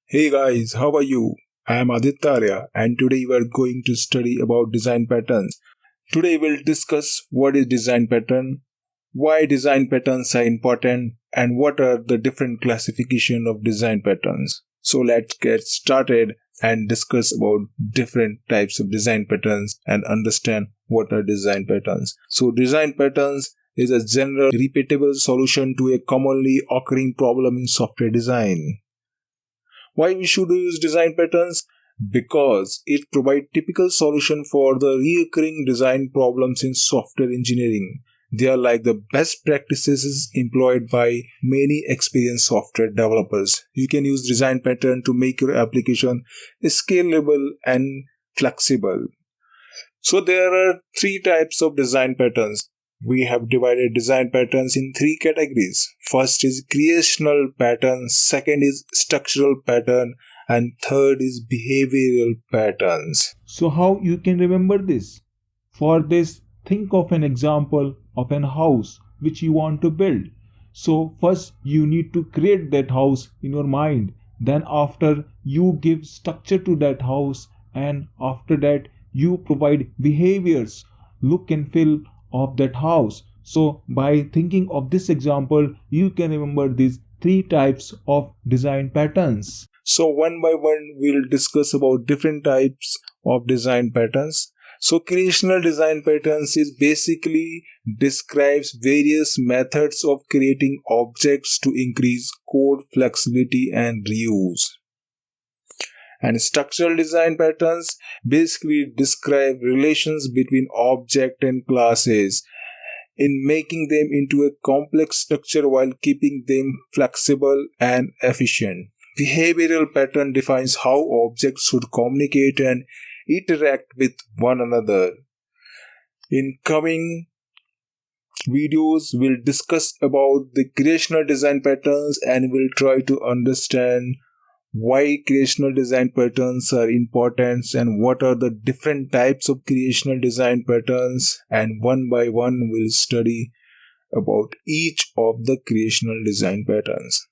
Hey guys, how are you? I am Aditya Arya and today we are going to study about design patterns. Today we'll discuss what is design pattern, why design patterns are important and what are the different classification of design patterns. So let's get started and discuss about different types of design patterns and understand what are design patterns. So design patterns is a general repeatable solution to a commonly occurring problem in software design. Why we should use design patterns? Because it provides typical solution for the recurring design problems in software engineering. They are like the best practices employed by many experienced software developers. You can use design pattern to make your application scalable and flexible. So there are three types of design patterns. We have divided design patterns in three categories. First is creational pattern, second is structural pattern, and third is behavioral patterns. So how you can remember this? For this, think of an example of an house which you want to build. So first you need to create that house in your mind. Then after you give structure to that house, and after that you provide behaviors, look and feel of that house. So by thinking of this example, you can remember these three types of design patterns. So one by one we'll discuss about different types of design patterns. So creational design patterns is basically describes various methods of creating objects to increase code flexibility and reuse. And structural design patterns basically describe relations between object and classes in making them into a complex structure while keeping them flexible and efficient. Behavioral pattern defines how objects should communicate and interact with one another. In coming videos, we'll discuss about the creational design patterns and we'll try to understand why creational design patterns are important and what are the different types of creational design patterns, and one by one we'll study about each of the creational design patterns.